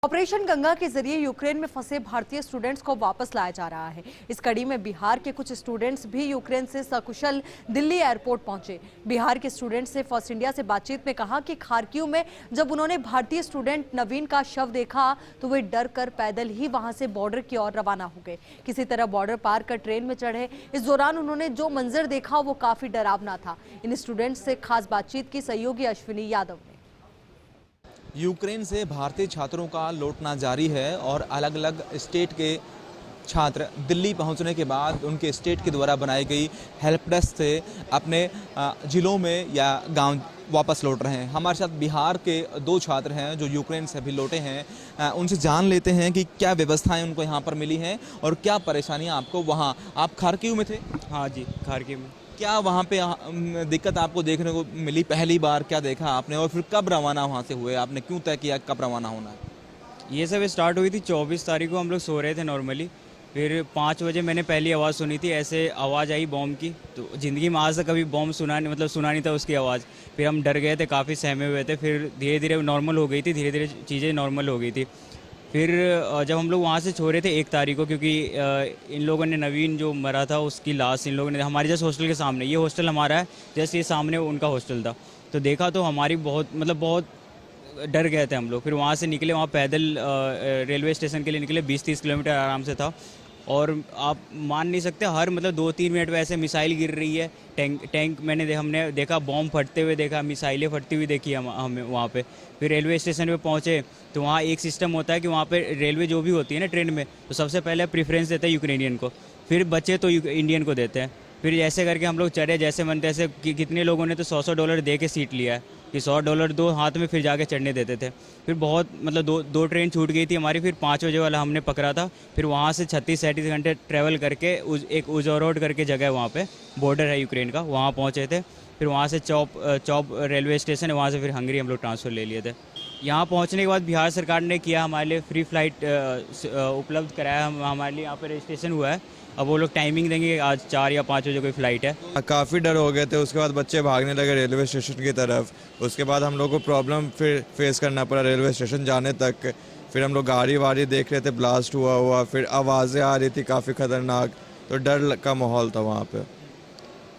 Operation Ganga के जरिए Ukraine में फंसे भारतीय स्टूडेंट्स को वापस लाया जा रहा है। इस कड़ी में बिहार के कुछ स्टूडेंट्स भी यूक्रेन से सकुशल दिल्ली एयरपोर्ट पहुंचे। बिहार के स्टूडेंट्स से फर्स्ट इंडिया से बातचीत में कहा कि खारकिव में जब उन्होंने भारतीय स्टूडेंट नवीन का शव देखा तो वे डर कर पैदल ही वहां से बॉर्डर की ओर रवाना हो गए। किसी तरह बॉर्डर पार कर ट्रेन में चढ़े। इस दौरान उन्होंने जो मंजर देखा वो काफी डरावना था। इन स्टूडेंट्स से खास बातचीत की सहयोगी अश्विनी यादव ने। यूक्रेन से भारतीय छात्रों का लौटना जारी है और अलग अलग स्टेट के छात्र दिल्ली पहुंचने के बाद उनके स्टेट के द्वारा बनाई गई हेल्प डेस्क से अपने ज़िलों में या गांव वापस लौट रहे हैं। हमारे साथ बिहार के दो छात्र हैं जो यूक्रेन से अभी लौटे हैं। उनसे जान लेते हैं कि क्या व्यवस्थाएं उनको यहाँ पर मिली हैं और क्या परेशानियाँ आपको वहाँ। आप खारकिव में थे? हाँ जी, खारकिव में। क्या वहाँ पे दिक्कत आपको देखने को मिली? पहली बार क्या देखा आपने और फिर कब रवाना वहाँ से हुए? आपने क्यों तय किया कब रवाना होना है? ये सब स्टार्ट हुई थी 24 तारीख को। हम लोग सो रहे थे नॉर्मली। फिर 5 बजे मैंने पहली आवाज़ सुनी थी, ऐसे आवाज़ आई बॉम्ब की। तो ज़िंदगी में आज तक कभी बॉम्ब सुना नहीं था उसकी आवाज़। फिर हम डर गए थे, काफ़ी सहमे हुए थे। फिर धीरे धीरे नॉर्मल हो गई थी, धीरे धीरे चीज़ें नॉर्मल हो गई थी। फिर जब हम लोग वहाँ से छोड़ रहे थे 1 तारीख को, क्योंकि इन लोगों ने नवीन जो मरा था उसकी लाश इन लोगों ने हमारे जस्ट हॉस्टल के सामने, ये हॉस्टल हमारा है, जस्ट ये सामने उनका हॉस्टल था, तो देखा तो हमारी बहुत डर गए थे हम लोग। फिर वहाँ से निकले, वहाँ पैदल रेलवे स्टेशन के लिए निकले। 20-30 किलोमीटर आराम से था। और आप मान नहीं सकते, हर 2-3 मिनट में ऐसे मिसाइल गिर रही है। टैंक हमने देखा, बॉम्ब फटते हुए देखा, मिसाइलें फटती हुई देखी हमें वहाँ पे। फिर रेलवे स्टेशन पे पहुँचे तो वहाँ एक सिस्टम होता है कि वहाँ पे रेलवे जो भी होती है ना ट्रेन में, तो सबसे पहले प्रेफरेंस देते हैं यूक्रेनियन को, फिर बच्चे तो इंडियन को देते हैं। फिर ऐसे करके हम लोग चढ़े, जैसे मन तैसे। कितने लोगों ने तो $100 दे के सीट लिया है कि $100 दो हाथ में, फिर जाके चढ़ने देते थे। फिर बहुत दो ट्रेन छूट गई थी हमारी। फिर 5 बजे वाला हमने पकड़ा था। फिर वहाँ से 36-37 घंटे ट्रैवल करके एक उजोरोड करके जगह है, वहाँ पे बॉर्डर है यूक्रेन का, वहाँ पहुँचे थे। फिर वहाँ से चौप रेलवे स्टेशन है, वहाँ से फिर हंगरी हम लोग ट्रांसफ़र ले लिए थे। यहाँ पहुँचने के बाद बिहार सरकार ने किया हमारे लिए फ्री फ्लाइट उपलब्ध कराया। हमारे लिए यहाँ पर रजिस्ट्रेशन हुआ है। अब वो लोग टाइमिंग देंगे, आज 4 या 5 बजे कोई फ़्लाइट है। काफ़ी डर हो गए थे। उसके बाद बच्चे भागने लगे रेलवे स्टेशन की तरफ। उसके बाद हम लोग को प्रॉब्लम फिर फेस करना पड़ा रेलवे स्टेशन जाने तक। फिर हम लोग गाड़ी वाड़ी देख रहे थे, ब्लास्ट हुआ। फिर आवाज़ें आ रही थी काफ़ी ख़तरनाक, तो डर का माहौल था वहाँ पे।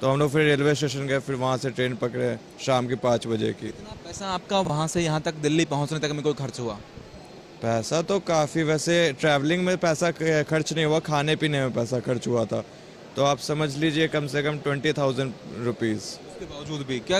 तो हम लोग फिर रेलवे स्टेशन गए, फिर वहाँ से ट्रेन पकड़े शाम की 5 बजे की। कितना पैसा आपका वहाँ से यहाँ तक दिल्ली पहुँचने तक में कोई खर्च हुआ? पैसा तो काफ़ी, वैसे ट्रैवलिंग में पैसा खर्च नहीं हुआ, खाने पीने में पैसा खर्च हुआ था। तो आप समझ लीजिए कम से कम 20,000 रुपीज़। उसके बावजूद भी क्या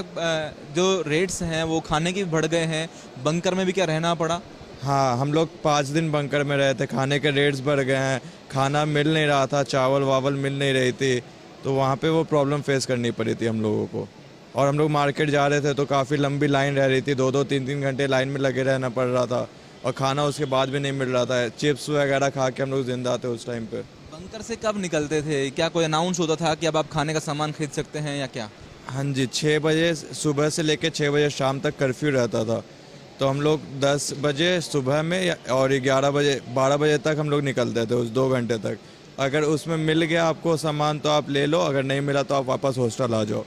जो रेट्स हैं वो खाने के भी बढ़ गए हैं? बंकर में भी क्या रहना पड़ा? हाँ, हम लोग 5 दिन बंकर में रहे थे। खाने के रेट्स बढ़ गए हैं, खाना मिल नहीं रहा था, चावल वावल मिल नहीं रही थी। तो वहाँ पे वो प्रॉब्लम फेस करनी पड़ी थी हम लोगों को। और हम लोग मार्केट जा रहे थे तो काफ़ी लंबी लाइन रह रही थी, 2-2, 3-3 घंटे लाइन में लगे रहना पड़ रहा था। और खाना उसके बाद भी नहीं मिल रहा था। चिप्स वगैरह खा के हम लोग जिंदा थे उस टाइम पे। बंकर से कब निकलते थे? क्या कोई अनाउंस होता था कि अब आप खाने का सामान खरीद सकते हैं या क्या? हाँ जी, 6 बजे सुबह से लेके 6 बजे शाम तक कर्फ्यू रहता था। तो हम लोग 10 बजे सुबह में और 12 बजे तक हम लोग निकलते थे, उस 2 घंटे तक। अगर उसमें मिल गया आपको सामान तो आप ले लो, अगर नहीं मिला तो आप वापस हॉस्टल आ जाओ।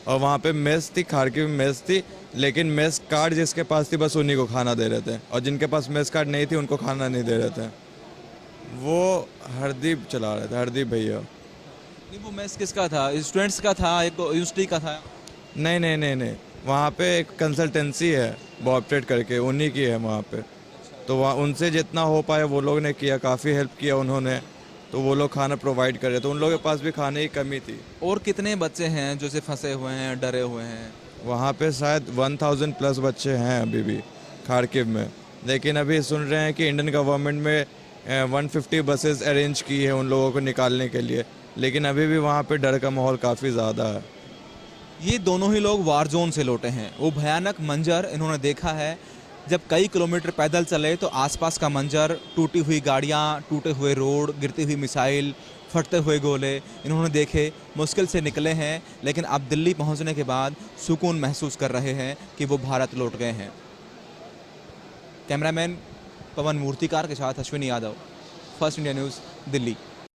और वहाँ पे मेस थी, खारकिव में मेस थी, लेकिन मेस कार्ड जिसके पास थी बस उन्हीं को खाना दे रहे थे। और जिनके पास मेस कार्ड नहीं थी उनको खाना नहीं दे रहे थे। वो हरदीप चला रहे थे, हरदीप भैया। नहीं, वो मेस किसका था? स्टूडेंट्स का था? एक यूनिवर्सिटी का था? नहीं, वहाँ पे एक कंसल्टेंसी है बॉबट्रेड करके, उन्हीं की है वहाँ पे। तो वहाँ उनसे जितना हो पाया वो लोग ने किया, काफ़ी हेल्प किया उन्होंने। तो वो लोग खाना प्रोवाइड कर रहे थे, उन लोगों के पास भी खाने की कमी थी। और कितने बच्चे हैं जो से फंसे हुए हैं, डरे हुए हैं? वहाँ पे शायद 1000+ बच्चे हैं अभी भी खारकिव में। लेकिन अभी सुन रहे हैं कि इंडियन गवर्नमेंट में 150 बसेस अरेंज की है उन लोगों को निकालने के लिए। लेकिन अभी भी वहाँ पे डर का माहौल काफ़ी ज़्यादा है। ये दोनों ही लोग वार जोन से लौटे हैं। वो भयानक मंजर इन्होंने देखा है। जब कई किलोमीटर पैदल चले तो आसपास का मंजर, टूटी हुई गाड़ियाँ, टूटे हुए रोड, गिरती हुई मिसाइल, फटते हुए गोले इन्होंने देखे। मुश्किल से निकले हैं, लेकिन अब दिल्ली पहुंचने के बाद सुकून महसूस कर रहे हैं कि वो भारत लौट गए हैं। कैमरामैन पवन मूर्तिकार के साथ Ashwini Yadav, first India news, Delhi.